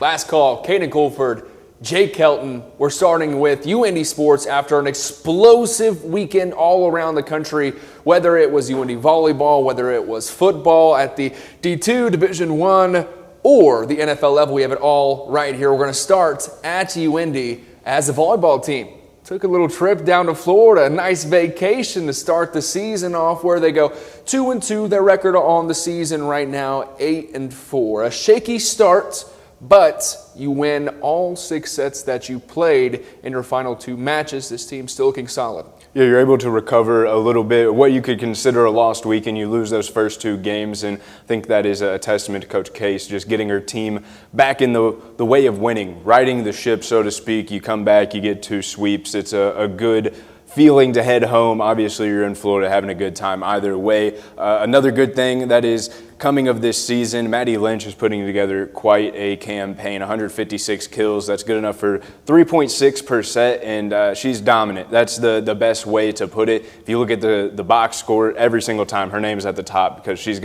Last call, Caden Colford, Jake Helton. We're starting with UIndy sports after an explosive weekend all around the country, whether it was UIndy volleyball, whether it was football at the D2, Division I, or the NFL level. We have it all right here. We're going to start at UIndy as a volleyball team. Took a little trip down to Florida, a nice vacation to start the season off, where they go 2-2. Their record on the season right now, 8-4. A shaky start, but you win all 6 sets that you played in your final 2 matches. This team's still looking solid. Yeah, you're able to recover a little bit. What you could consider a lost week, and you lose those first 2 games, and I think that is a testament to Coach Case, just getting her team back in the way of winning, riding the ship, so to speak. You come back, you get 2 sweeps. It's a good feeling to head home. Obviously, you're in Florida having a good time either way. Another good thing that is coming of this season, Maddie Lynch is putting together quite a campaign, 156 kills. That's good enough for 3.6 per set, and she's dominant. That's the best way to put it. If you look at the box score, every single time her name's at the top because she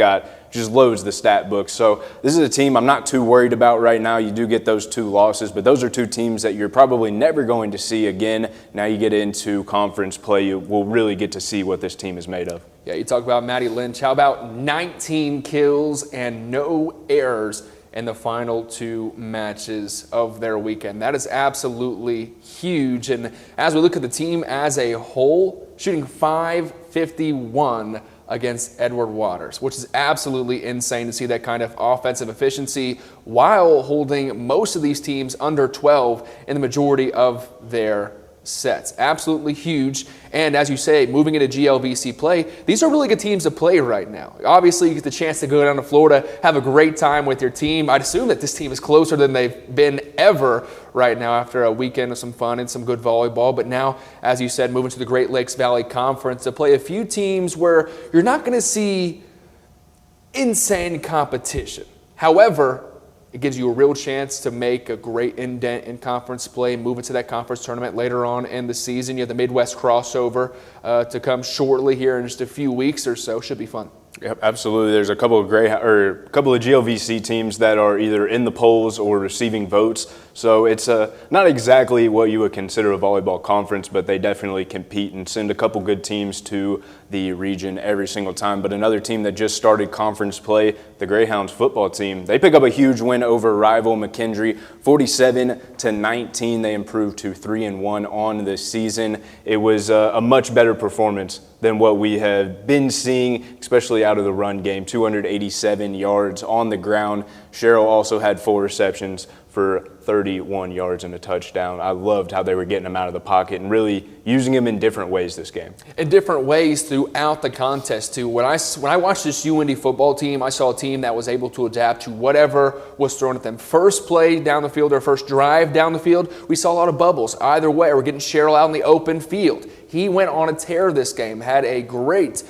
just loads the stat book. So this is a team I'm not too worried about right now. You do get those 2 losses, but those are 2 teams that you're probably never going to see again. Now you get into conference play, you will really get to see what this team is made of. Yeah, you talk about Maddie Lynch. How about 19 kills and no errors in the final 2 matches of their weekend? That is absolutely huge. And as we look at the team as a whole, shooting .551 against Edward Waters, which is absolutely insane to see that kind of offensive efficiency while holding most of these teams under 12 in the majority of their sets. Absolutely huge. And as you say, moving into GLVC play, these are really good teams to play right now. Obviously, you get the chance to go down to Florida, have a great time with your team. I'd assume that this team is closer than they've been ever right now after a weekend of some fun and some good volleyball. But now, as you said, moving to the Great Lakes Valley Conference to play a few teams where you're not going to see insane competition. However, it gives you a real chance to make a great indent in conference play, move into that conference tournament later on in the season. You have the Midwest crossover to come shortly here in just a few weeks or so. Should be fun. Yep, absolutely. There's a couple of GLVC teams that are either in the polls or receiving votes. So it's not exactly what you would consider a volleyball conference, but they definitely compete and send a couple good teams to the region every single time. But another team that just started conference play, the Greyhounds football team, they pick up a huge win over rival McKendree, 47-19. They improved to 3-1 on this season. It was a much better performance than what we have been seeing, especially out of the run game. 287 yards on the ground. Cheryl also had 4 receptions for 31 yards and a touchdown. I loved how they were getting them out of the pocket and really using them in different ways this game. In different ways throughout the contest, too. When I watched this UIndy football team, I saw a team that was able to adapt to whatever was thrown at them. First play down the field or first drive down the field, we saw a lot of bubbles. Either way, we're getting Cheryl out in the open field. He went on a tear this game, had a great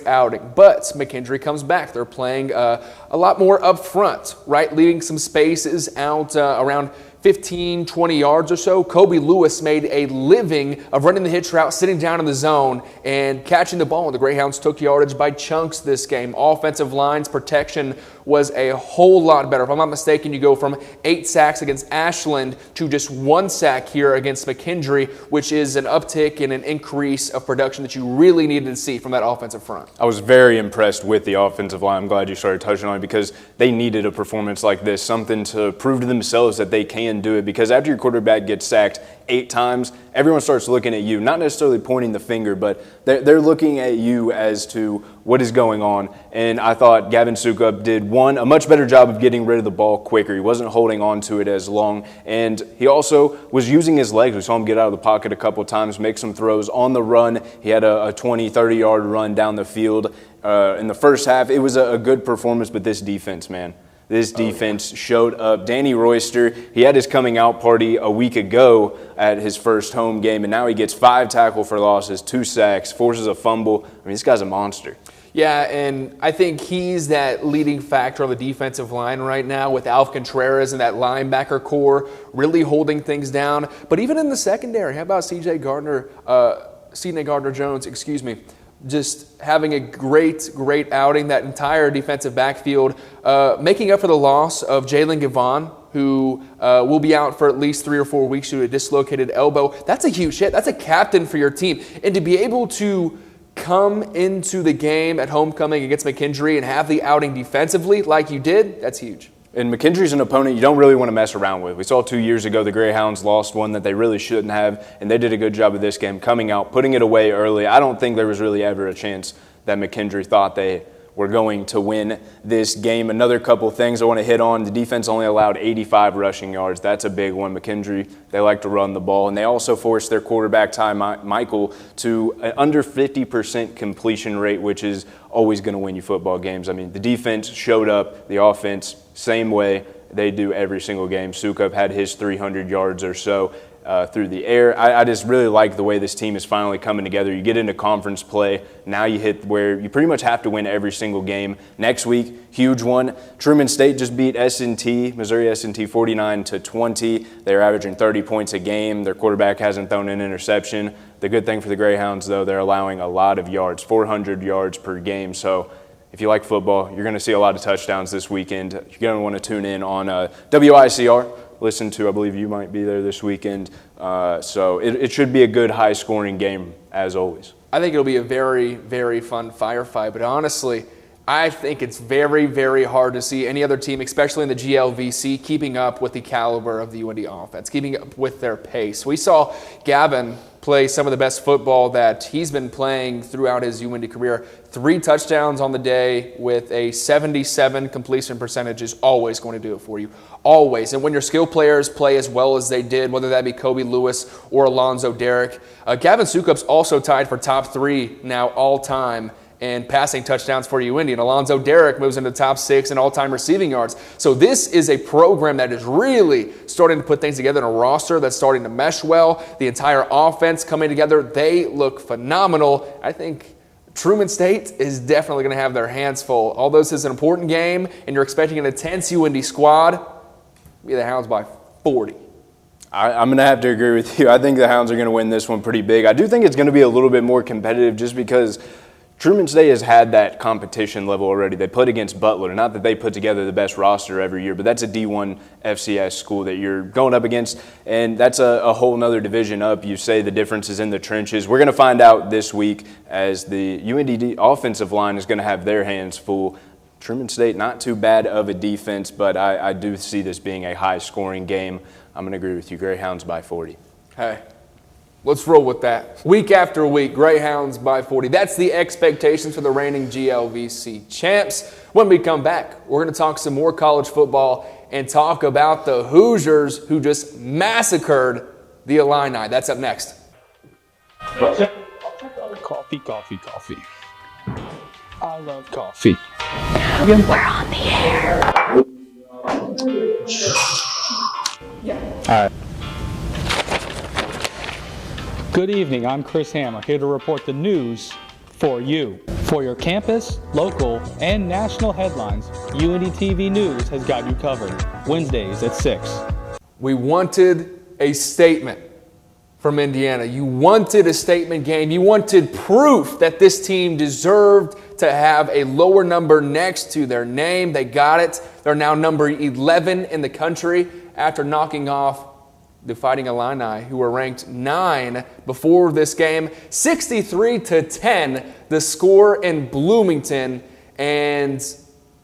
outing. But McKendree comes back. They're playing a lot more up front, right? Leaving some spaces out around 15, 20 yards or so. Kobe Lewis made a living of running the hitch route, sitting down in the zone, and catching the ball. The Greyhounds took yardage by chunks this game. Offensive line's protection was a whole lot better. If I'm not mistaken, you go from 8 sacks against Ashland to just 1 sack here against McKendree, which is an uptick and an increase of production that you really needed to see from that offensive front. I was very impressed with the offensive line. I'm glad you started touching on it because they needed a performance like this, something to prove to themselves that they can do it, because after your quarterback gets sacked 8 times, everyone starts looking at you, not necessarily pointing the finger, but they're looking at you as to what is going on. And I thought Gavin Sukup did, a much better job of getting rid of the ball quicker. He wasn't holding on to it as long, and he also was using his legs. We saw him get out of the pocket a couple times, make some throws on the run. He had a 20, 30-yard run down the field in the first half. It was a good performance, but this defense, man. This defense showed up. Danny Royster, he had his coming out party a week ago at his first home game, and now he gets 5 tackle for losses, 2 sacks, forces a fumble. I mean, this guy's a monster. Yeah, and I think he's that leading factor on the defensive line right now with Alf Contreras and that linebacker core really holding things down. But even in the secondary, how about C.J. Gardner-Jones, just having a great outing. That entire defensive backfield, making up for the loss of Jalen Gavon, who will be out for at least 3 or 4 weeks due to a dislocated elbow. That's a huge hit. That's a captain for your team. And to be able to come into the game at homecoming against McKendree and have the outing defensively like you did, that's huge. And McKendree's an opponent you don't really want to mess around with. We saw 2 years ago the Greyhounds lost one that they really shouldn't have, and they did a good job of this game coming out, putting it away early. I don't think there was really ever a chance that McKendree thought they were going to win this game. Another couple things I want to hit on. The defense only allowed 85 rushing yards. That's a big one. McKendree, they like to run the ball. And they also forced their quarterback, Ty Michael, to an under 50% completion rate, which is always going to win you football games. I mean, the defense showed up. The offense, same way they do every single game. Sukup had his 300 yards or so through the air. I just really like the way this team is finally coming together. You get into conference play. Now you hit where you pretty much have to win every single game. Next week, huge one. Truman State just beat Missouri S&T 49-20. They're averaging 30 points a game. Their quarterback hasn't thrown an interception. The good thing for the Greyhounds, though, they're allowing a lot of yards, 400 yards per game. So if you like football, you're going to see a lot of touchdowns this weekend. You're going to want to tune in on WICR. Listen to, I believe you might be there this weekend. So it should be a good high-scoring game, as always. I think it'll be a very, very fun firefight. But honestly, I think it's very, very hard to see any other team, especially in the GLVC, keeping up with the caliber of the UIndy offense, keeping up with their pace. We saw Gavin play some of the best football that he's been playing throughout his UIndy career. 3 touchdowns on the day with a 77 completion percentage is always going to do it for you. Always. And when your skill players play as well as they did, whether that be Kobe Lewis or Alonzo Derrick, Gavin Sukup's also tied for top 3 now all time in passing touchdowns for UIndy. And Alonzo Derrick moves into top 6 in all-time receiving yards. So this is a program that is really starting to put things together in a roster that's starting to mesh well. The entire offense coming together, they look phenomenal. I think Truman State is definitely going to have their hands full. Although this is an important game and you're expecting an intense UIndy squad, be the Hounds by 40. I'm going to have to agree with you. I think the Hounds are going to win this one pretty big. I do think it's going to be a little bit more competitive just because Truman State has had that competition level already. They played against Butler. Not that they put together the best roster every year, but that's a D1 FCS school that you're going up against, and that's a whole nother division up. You say the difference is in the trenches. We're going to find out this week as the UIndy offensive line is going to have their hands full. Truman State, not too bad of a defense, but I do see this being a high-scoring game. I'm going to agree with you. Greyhounds by 40. Hey, let's roll with that. Week after week, Greyhounds by 40. That's the expectations for the reigning GLVC champs. When we come back, we're going to talk some more college football and talk about the Hoosiers who just massacred the Illini. That's up next. Coffee. I love coffee. We're on the air. All right. Good evening, I'm Chris Hammer, here to report the news for you. For your campus, local, and national headlines, UIndy TV News has got you covered. Wednesdays at 6. We wanted a statement from Indiana. You wanted a statement game. You wanted proof that this team deserved to have a lower number next to their name. They got it. They're now number 11 in the country after knocking off the Fighting Illini, who were ranked 9 before this game. 63-10, the score in Bloomington. And,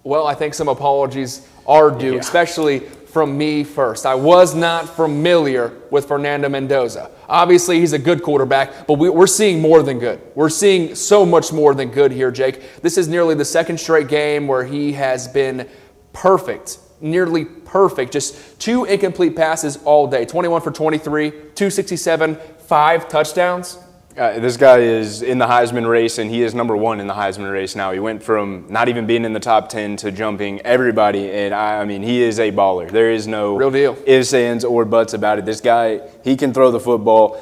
well, I think some apologies are due, especially from me first. I was not familiar with Fernando Mendoza. Obviously, he's a good quarterback, but we're seeing more than good. We're seeing so much more than good here, Jake. This is nearly the second straight game where he has been perfect, nearly perfect. Just 2 incomplete passes all day. 21 for 23, 267, 5 touchdowns. This guy is in the Heisman race, and he is number 1 in the Heisman race now. He went from not even being in the top 10 to jumping everybody, and I mean, he is a baller. There is no real deal ifs, ands, or buts about it. This guy, he can throw the football.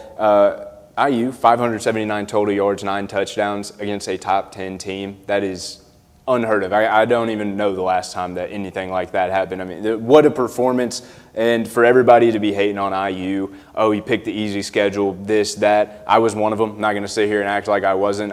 IU, 579 total yards, 9 touchdowns against a top 10 team. That is unheard of. I don't even know the last time that anything like that happened. I mean, what a performance. And for everybody to be hating on IU, oh, he picked the easy schedule, this, that. I was one of them. I'm not going to sit here and act like I wasn't.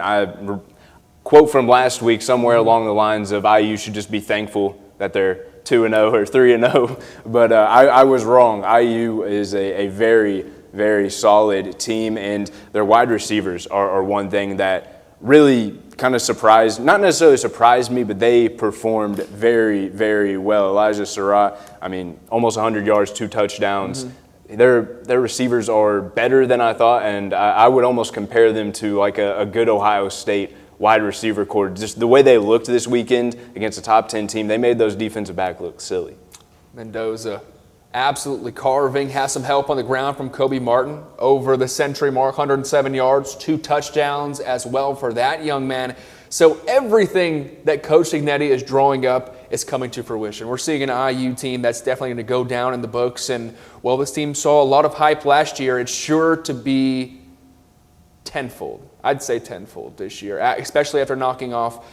quote from last week somewhere along the lines of IU should just be thankful that they're 2-0 or 3-0, but I was wrong. IU is a very, very solid team, and their wide receivers are one thing that really kind of surprised, not necessarily surprised me, but they performed very, very well. Elijah Surratt, I mean, almost 100 yards, 2 touchdowns. Their receivers are better than I thought, and I would almost compare them to like a good Ohio State wide receiver core. Just the way they looked this weekend against a top 10 team, they made those defensive backs look silly. Mendoza absolutely carving, has some help on the ground from Kobe Martin over the century mark, 107 yards, 2 touchdowns as well for that young man. So everything that Coach Ignetti is drawing up is coming to fruition. We're seeing an IU team that's definitely going to go down in the books. And, well, this team saw a lot of hype last year. It's sure to be tenfold. I'd say tenfold this year, especially after knocking off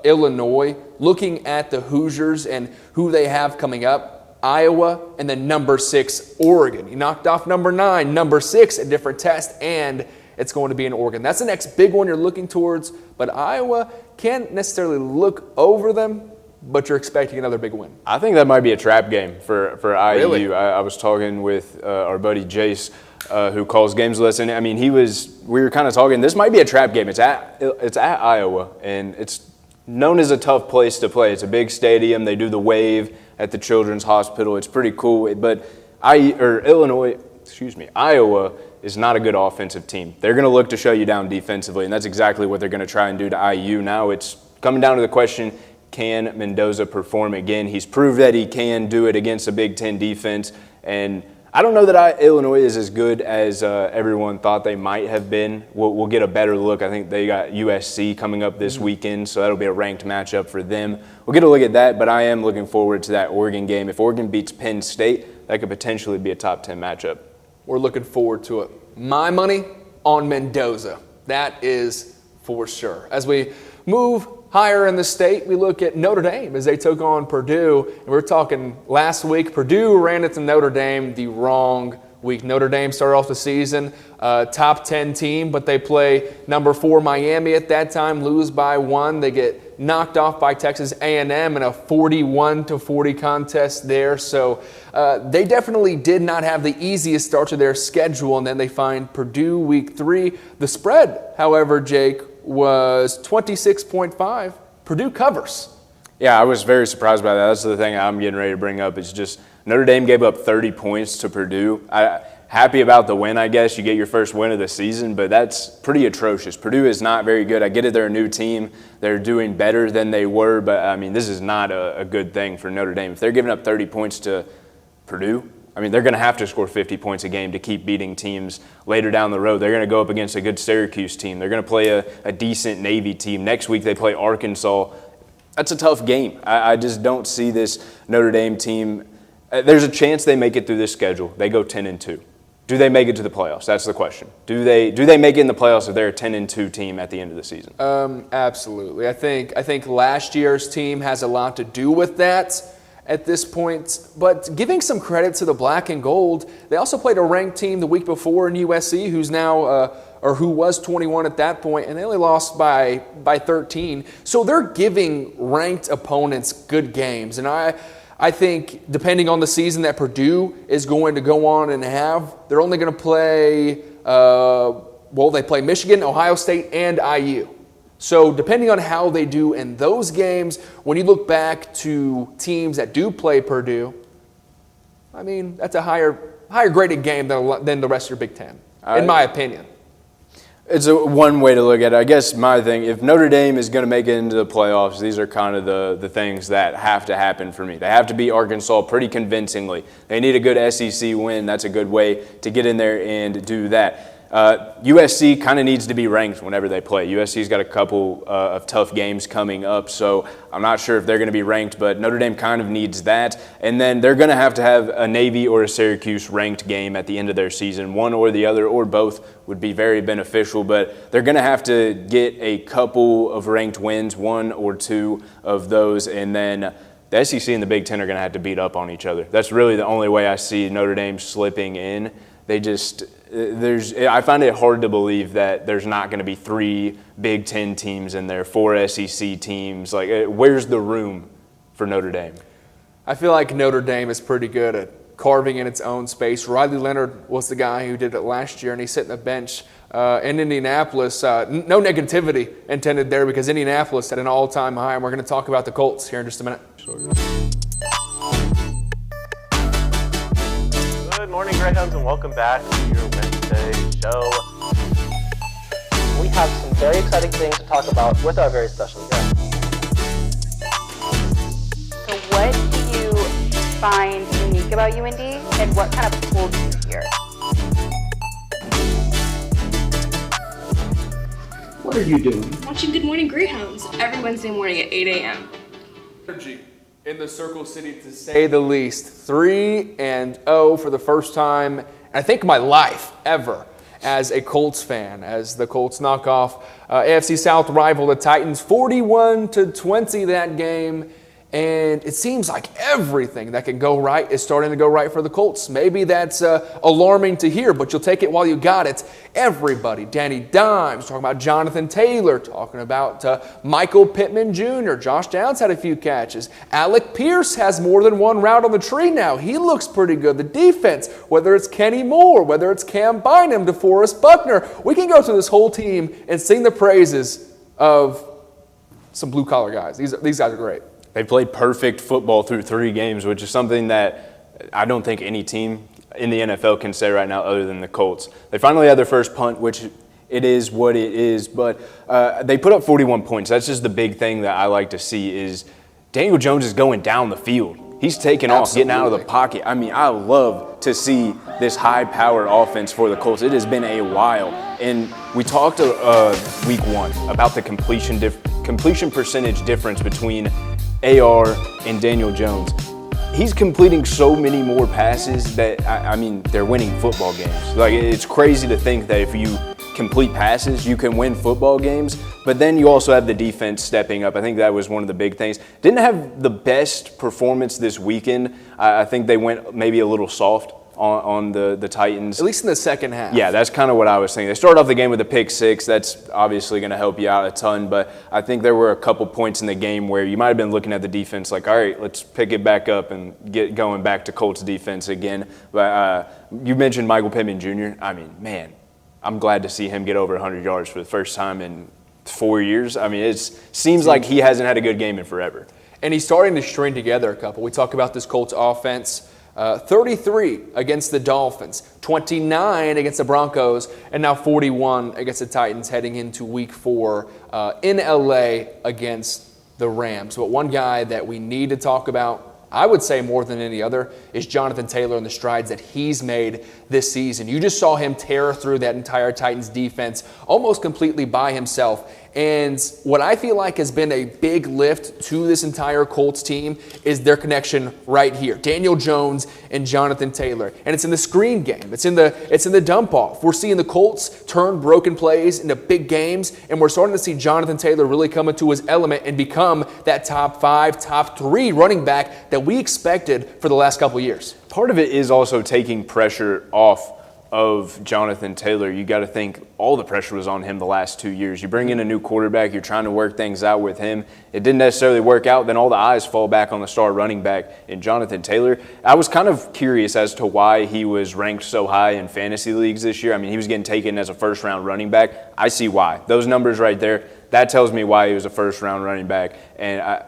Illinois. Looking at the Hoosiers and who they have coming up, Iowa, and then number 6, Oregon. He knocked off number 9, number 6, a different test, and it's going to be in Oregon. That's the next big one you're looking towards, but Iowa can't necessarily look over them, but you're expecting another big win. I think that might be a trap game for IU. Really? I was talking with our buddy Jace, who calls games with us, and I mean, we were kind of talking, this might be a trap game. It's at Iowa, and it's known as a tough place to play. It's a big stadium. They do the wave at the Children's Hospital. It's pretty cool, but Iowa is not a good offensive team. They're going to look to shut you down defensively, and that's exactly what they're going to try and do to IU. Now it's coming down to the question, can Mendoza perform again? He's proved that he can do it against a Big Ten defense, and I don't know that Illinois is as good as everyone thought they might have been. We'll get a better look. I think they got USC coming up this weekend, so that'll be a ranked matchup for them. We'll get a look at that, but I am looking forward to that Oregon game. If Oregon beats Penn State, that could potentially be a top 10 matchup. We're looking forward to it. My money on Mendoza. That is for sure. As we move higher in the state, we look at Notre Dame as they took on Purdue. And we were talking last week, Purdue ran into Notre Dame the wrong week. Notre Dame started off the season top 10 team, but they play number 4 Miami at that time, lose by 1. They get knocked off by Texas A&M in a 41-40 contest there. So they definitely did not have the easiest start to their schedule, and then they find Purdue week 3. The spread, however, Jake, was 26.5. Purdue covers. Yeah, I was very surprised by that. That's the thing I'm getting ready to bring up. It's just Notre Dame gave up 30 points to Purdue. Happy about the win, I guess. You get your first win of the season, but that's pretty atrocious. Purdue is not very good. I get it, they're a new team. They're doing better than they were, but, I mean, this is not a good thing for Notre Dame. If they're giving up 30 points to Purdue, I mean, they're going to have to score 50 points a game to keep beating teams later down the road. They're going to go up against a good Syracuse team. They're going to play a decent Navy team. Next week they play Arkansas. That's a tough game. I just don't see this Notre Dame team. There's a chance they make it through this schedule. They go 10-2. Do they make it to the playoffs? That's the question. Do they make it in the playoffs if they're a 10-2 team at the end of the season? Absolutely. I think last year's team has a lot to do with that at this point. But giving some credit to the black and gold, they also played a ranked team the week before in USC, who's now who was 21 at that point, and they only lost by 13. So they're giving ranked opponents good games, and I think depending on the season that Purdue is going to go on and have, they're only going to play, they play Michigan, Ohio State, and IU. So depending on how they do in those games, when you look back to teams that do play Purdue, I mean, that's a higher graded game than the rest of your Big Ten, in my opinion. It's one way to look at it. I guess my thing, if Notre Dame is going to make it into the playoffs, these are kind of the things that have to happen for me. They have to beat Arkansas pretty convincingly. They need a good SEC win. That's a good way to get in there and do that. USC kind of needs to be ranked whenever they play. USC's got a couple of tough games coming up, so I'm not sure if they're going to be ranked, but Notre Dame kind of needs that. And then they're going to have a Navy or a Syracuse ranked game at the end of their season. One or the other or both would be very beneficial, but they're going to have to get a couple of ranked wins, 1 or 2 of those, and then the SEC and the Big Ten are going to have to beat up on each other. That's really the only way I see Notre Dame slipping in. I find it hard to believe that there's not going to be 3 Big Ten teams in there, 4 SEC teams. Like, where's the room for Notre Dame? I feel like Notre Dame is pretty good at carving in its own space. Riley Leonard was the guy who did it last year, and he's sitting the bench in Indianapolis. No negativity intended there, because Indianapolis at an all-time high, and we're going to talk about the Colts here in just a minute. Good morning, Greyhounds, and welcome back to your Wednesday show. We have some very exciting things to talk about with our very special guest. So what do you find unique about UIndy, and what kind of pulled you here? What are you doing? Watching Good Morning Greyhounds every Wednesday morning at 8 a.m. Energy in the Circle City, to say the least. 3-0 for the first time, I think, my life ever, as a Colts fan, as the Colts knock off AFC South rival, the Titans, 41-20 that game. And it seems like everything that can go right is starting to go right for the Colts. Maybe that's alarming to hear, but you'll take it while you got it. Everybody, Danny Dimes, talking about Jonathan Taylor, talking about Michael Pittman Jr., Josh Downs had a few catches. Alec Pierce has more than one route on the tree now. He looks pretty good. The defense, whether it's Kenny Moore, whether it's Cam Bynum, DeForest Buckner, we can go through this whole team and sing the praises of some blue-collar guys. These guys are great. They played perfect football through 3 games, which is something that I don't think any team in the NFL can say right now other than the Colts. They finally had their first punt, which it is what it is, but they put up 41 points. That's just the big thing that I like to see is Daniel Jones is going down the field. He's taking off, getting out of the pocket. I mean, I love to see this high-powered offense for the Colts. It has been a while. And we talked week 1 about the completion percentage difference between AR and Daniel Jones. He's completing so many more passes that, I mean, they're winning football games. Like, it's crazy to think that if you complete passes, you can win football games, but then you also have the defense stepping up. I think that was one of the big things. Didn't have the best performance this weekend. I think they went maybe a little soft on the Titans. At least in the second half. Yeah, that's kind of what I was thinking. They started off the game with a pick 6. That's obviously going to help you out a ton, but I think there were a couple points in the game where you might have been looking at the defense like, all right, let's pick it back up and get going back to Colts defense again. But you mentioned Michael Pittman Jr. I mean, man, I'm glad to see him get over 100 yards for the first time in 4 years. I mean, it seems like he hasn't had a good game in forever. And he's starting to string together a couple. We talk about this Colts offense. 33 against the Dolphins, 29 against the Broncos, and now 41 against the Titans heading into week 4 in LA against the Rams. But one guy that we need to talk about, I would say more than any other, is Jonathan Taylor and the strides that he's made this season. You just saw him tear through that entire Titans defense almost completely by himself. And what I feel like has been a big lift to this entire Colts team is their connection right here. Daniel Jones and Jonathan Taylor. And it's in the screen game. It's in the dump off. We're seeing the Colts turn broken plays into big games, and we're starting to see Jonathan Taylor really come into his element and become that top 5, top 3 running back that we expected for the last couple years. Part of it is also taking pressure off of Jonathan Taylor. You got to think all the pressure was on him the last 2 years. You bring in a new quarterback, you're trying to work things out with him. It didn't necessarily work out. Then all the eyes fall back on the star running back in Jonathan Taylor. I was kind of curious as to why he was ranked so high in fantasy leagues this year. I mean, he was getting taken as a first-round running back. I see why. Those numbers right there, that tells me why he was a first-round running back. And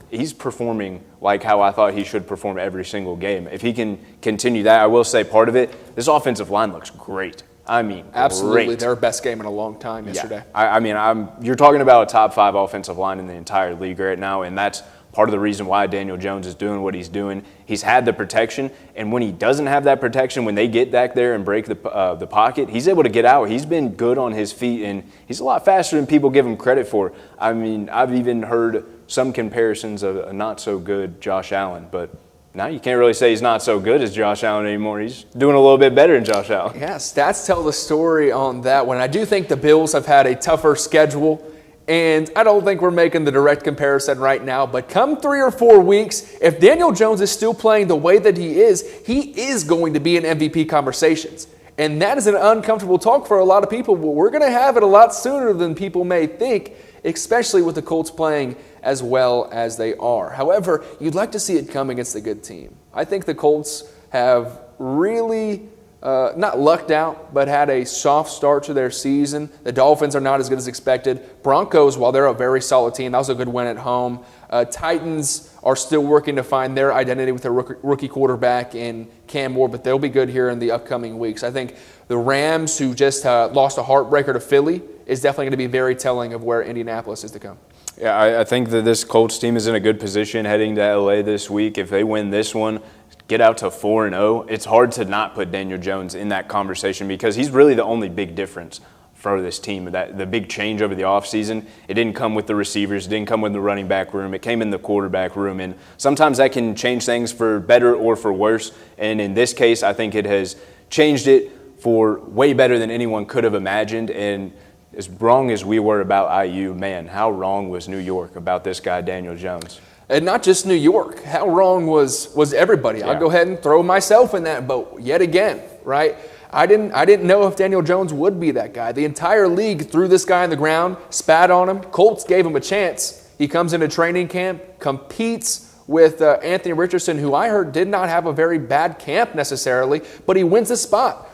he's performing like how I thought he should perform every single game. If he can continue that, I will say part of it, this offensive line looks great. I mean, absolutely, great. Their best game in a long time yesterday. Yeah. You're talking about a top 5 offensive line in the entire league right now, and that's part of the reason why Daniel Jones is doing what he's doing. He's had the protection, and when he doesn't have that protection, when they get back there and break the pocket, he's able to get out. He's been good on his feet, and he's a lot faster than people give him credit for. I mean, I've even heard some comparisons of a not-so-good Josh Allen, but now you can't really say he's not so good as Josh Allen anymore. He's doing a little bit better than Josh Allen. Yeah, stats tell the story on that one. I do think the Bills have had a tougher schedule And I don't think we're making the direct comparison right now, but come 3 or 4 weeks, if Daniel Jones is still playing the way that he is going to be in MVP conversations. And that is an uncomfortable talk for a lot of people. Well, we're going to have it a lot sooner than people may think, especially with the Colts playing as well as they are. However, you'd like to see it come against a good team. I think the Colts have really not lucked out, but had a soft start to their season. The Dolphins are not as good as expected. Broncos, while they're a very solid team, that was a good win at home. Titans are still working to find their identity with their rookie quarterback in Cam Ward, but they'll be good here in the upcoming weeks. I think the Rams, who just lost a heartbreaker to Philly, is definitely going to be very telling of where Indianapolis is to come. Yeah, I think that this Colts team is in a good position heading to LA this week. If they win this one, get out to 4-0, it's hard to not put Daniel Jones in that conversation because he's really the only big difference for this team. The big change over the offseason, it didn't come with the receivers, it didn't come with the running back room, it came in the quarterback room. And sometimes that can change things for better or for worse. And in this case, I think it has changed it for way better than anyone could have imagined. And as wrong as we were about IU, man, how wrong was New York about this guy, Daniel Jones? And not just New York. How wrong was everybody? Yeah. I'll go ahead and throw myself in that boat yet again, right? I didn't know if Daniel Jones would be that guy. The entire league threw this guy on the ground, spat on him. Colts gave him a chance. He comes into training camp, competes with Anthony Richardson, who I heard did not have a very bad camp necessarily, but he wins a spot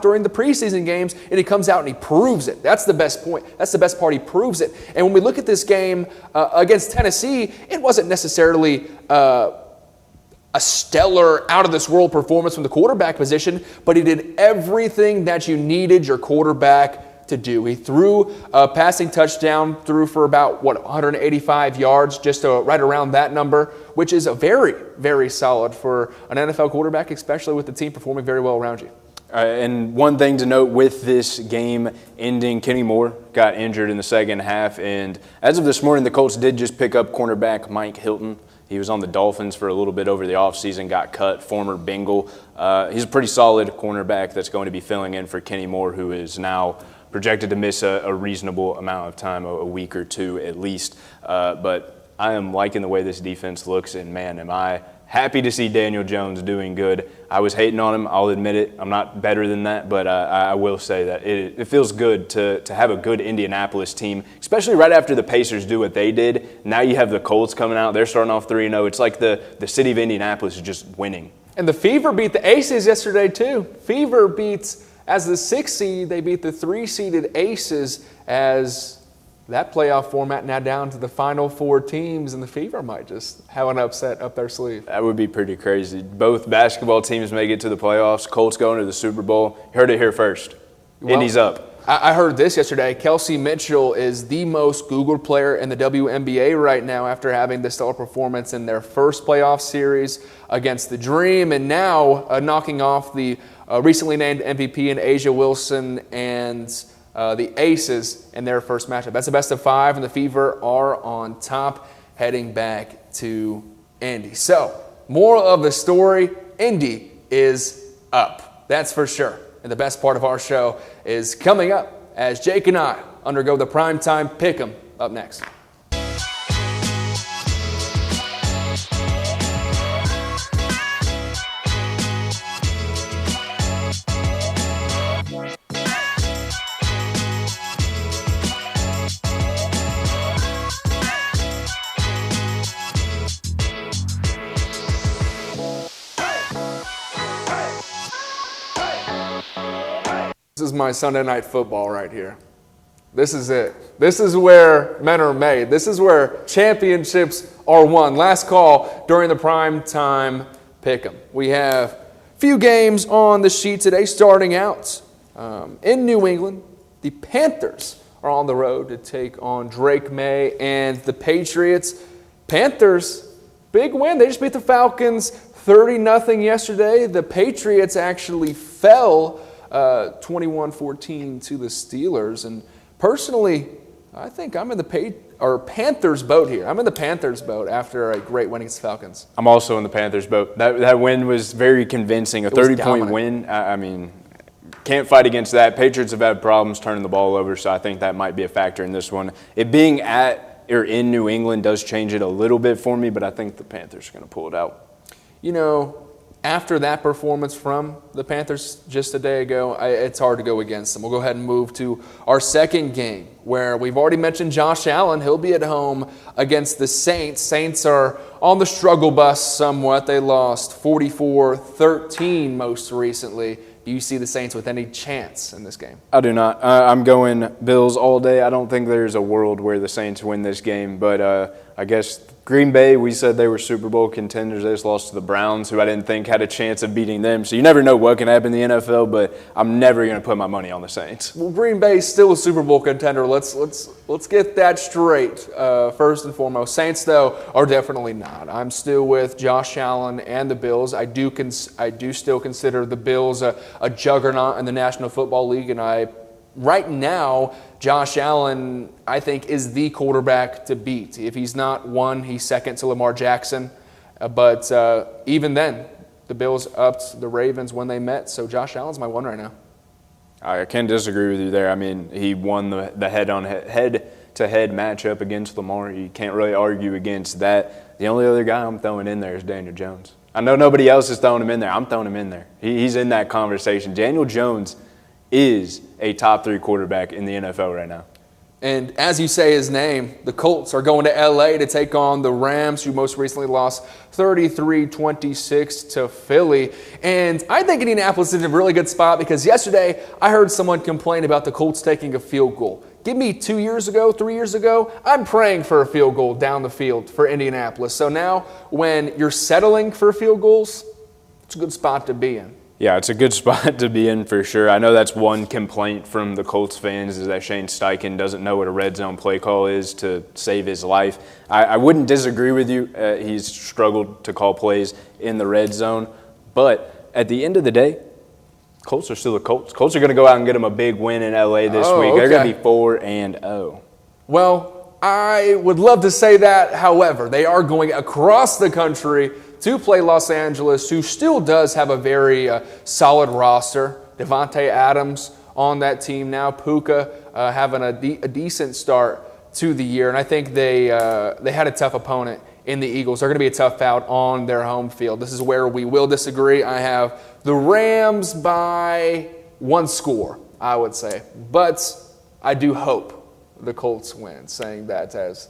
during the preseason games, and he comes out and he proves it. That's the best point. That's the best part. He proves it. And when we look at this game against Tennessee, it wasn't necessarily a stellar, out-of-this-world performance from the quarterback position, but he did everything that you needed your quarterback to do. He threw a passing touchdown, threw for about, 185 yards, just right around that number, which is a very, very solid for an NFL quarterback, especially with the team performing very well around you. And one thing to note with this game ending, Kenny Moore got injured in the second half. And as of this morning, the Colts did just pick up cornerback Mike Helton. He was on the Dolphins for a little bit over the offseason, got cut, former Bengal. He's a pretty solid cornerback that's going to be filling in for Kenny Moore, who is now projected to miss a reasonable amount of time, a week or two at least. But I am liking the way this defense looks, and man, am I happy to see Daniel Jones doing good. I was hating on him, I'll admit it. I'm not better than that, but I will say that it feels good to have a good Indianapolis team, especially right after the Pacers do what they did. Now you have the Colts coming out. They're starting off 3-0. It's like the city of Indianapolis is just winning. And the Fever beat the Aces yesterday, too. Fever beats, as the 6th seed, they beat the 3-seeded Aces as that playoff format now down to the final 4 teams, and the Fever might just have an upset up their sleeve. That would be pretty crazy. Both basketball teams make it to the playoffs. Colts going to the Super Bowl. Heard it here first. Well, Indy's up. I heard this yesterday. Kelsey Mitchell is the most Googled player in the WNBA right now after having the stellar performance in their first playoff series against the Dream, and now knocking off the recently named MVP in Asia Wilson and the Aces in their first matchup. That's a best of 5, and the Fever are on top heading back to Indy. So, moral of the story, Indy is up. That's for sure. And the best part of our show is coming up as Jake and I undergo the Primetime Pick Em up next. This is my Sunday night football right here. This is it. This is where men are made. This is where championships are won. Last call during the Primetime Pick 'em. We have a few games on the sheet today. Starting out in New England, the Panthers are on the road to take on Drake May and the Patriots. Panthers, big win. They just beat the Falcons 30-0 yesterday. The Patriots actually fell 21-14 to the Steelers. And personally, I think I'm in the Panthers boat here. I'm in the Panthers boat after a great win against the Falcons. I'm also in the Panthers boat. That win was very convincing. A 30-point win. I mean, can't fight against that. Patriots have had problems turning the ball over, so I think that might be a factor in this one. It being at or in New England does change it a little bit for me, but I think the Panthers are going to pull it out. You know, after that performance from the Panthers just a day ago, it's hard to go against them. We'll go ahead and move to our second game, where we've already mentioned Josh Allen. He'll be at home against the Saints. Saints are on the struggle bus somewhat. They lost 44-13 most recently. Do you see the Saints with any chance in this game? I do not. I'm going Bills all day. I don't think there's a world where the Saints win this game, but I guess Green Bay, we said they were Super Bowl contenders. They just lost to the Browns, who I didn't think had a chance of beating them. So you never know what can happen in the NFL, but I'm never going to put my money on the Saints. Well, Green Bay is still a Super Bowl contender. Let's get that straight first and foremost. Saints, though, are definitely not. I'm still with Josh Allen and the Bills. I do still consider the Bills a juggernaut in the National Football League, and right now, Josh Allen, I think, is the quarterback to beat. If he's not one, he's second to Lamar Jackson. But even then, the Bills upped the Ravens when they met. So Josh Allen's my one right now. I can't disagree with you there. I mean, he won the head-to-head matchup against Lamar. You can't really argue against that. The only other guy I'm throwing in there is Daniel Jones. I know nobody else is throwing him in there. I'm throwing him in there. He's in that conversation. Daniel Jones is a top 3 quarterback in the NFL right now. And as you say his name, the Colts are going to L.A. to take on the Rams, who most recently lost 33-26 to Philly. And I think Indianapolis is in a really good spot because yesterday I heard someone complain about the Colts taking a field goal. Give me 2 years ago, 3 years ago, I'm praying for a field goal down the field for Indianapolis. So now when you're settling for field goals, it's a good spot to be in. Yeah, it's a good spot to be in for sure. I know that's one complaint from the Colts fans is that Shane Steichen doesn't know what a red zone play call is to save his life. I wouldn't disagree with you. He's struggled to call plays in the red zone. But at the end of the day, Colts are still the Colts. Colts are going to go out and get them a big win in L.A. this week. They're going to be 4-0. Well, I would love to say that. However, they are going across the country to play Los Angeles, who still does have a very solid roster. Devontae Adams on that team now. Puka having a decent start to the year. And I think they had a tough opponent in the Eagles. They're going to be a tough out on their home field. This is where we will disagree. I have the Rams by 1 score, I would say. But I do hope the Colts win, saying that as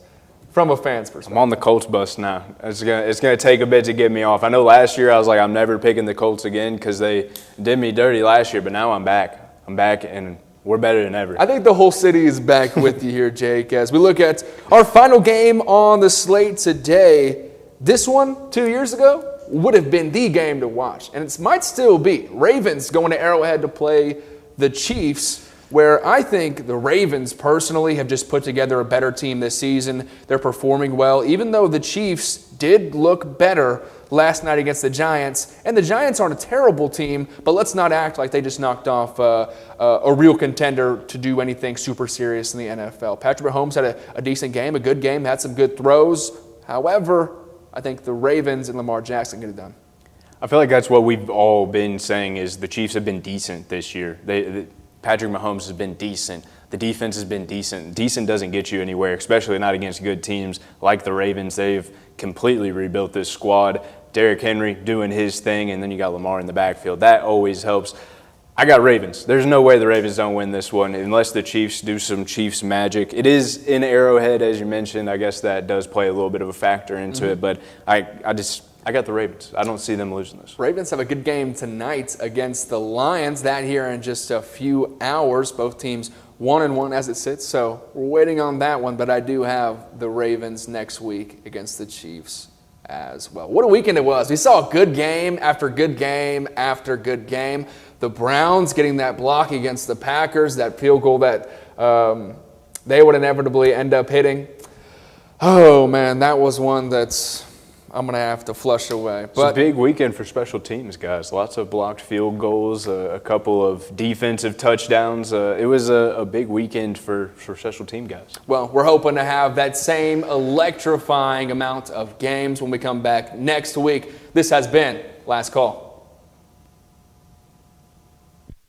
from a fan's perspective. I'm on the Colts bus now. It's gonna take a bit to get me off. I know last year I was like, I'm never picking the Colts again because they did me dirty last year, but now I'm back. I'm back, and we're better than ever. I think the whole city is back with you here, Jake, as we look at our final game on the slate today. This one, 2 years ago, would have been the game to watch, and it might still be. Ravens going to Arrowhead to play the Chiefs, where I think the Ravens personally have just put together a better team this season. They're performing well, even though the Chiefs did look better last night against the Giants. And the Giants aren't a terrible team, but let's not act like they just knocked off a real contender to do anything super serious in the NFL. Patrick Mahomes had a decent game, a good game, had some good throws. However, I think the Ravens and Lamar Jackson get it done. I feel like that's what we've all been saying is the Chiefs have been decent this year. Patrick Mahomes has been decent. The defense has been decent. Decent doesn't get you anywhere, especially not against good teams like the Ravens. They've completely rebuilt this squad. Derrick Henry doing his thing, and then you got Lamar in the backfield. That always helps. I got Ravens. There's no way the Ravens don't win this one unless the Chiefs do some Chiefs magic. It is in Arrowhead, as you mentioned. I guess that does play a little bit of a factor into it, but I got the Ravens. I don't see them losing this. Ravens have a good game tonight against the Lions. That here in just a few hours. Both teams 1-1 as it sits, so we're waiting on that one. But I do have the Ravens next week against the Chiefs as well. What a weekend it was. We saw a good game after good game after good game. The Browns getting that block against the Packers, that field goal that they would inevitably end up hitting. Oh, man, that was one that's I'm going to have to flush away. It's a big weekend for special teams, guys. Lots of blocked field goals, a couple of defensive touchdowns. It was a big weekend for special team guys. Well, we're hoping to have that same electrifying amount of games when we come back next week. This has been Last Call.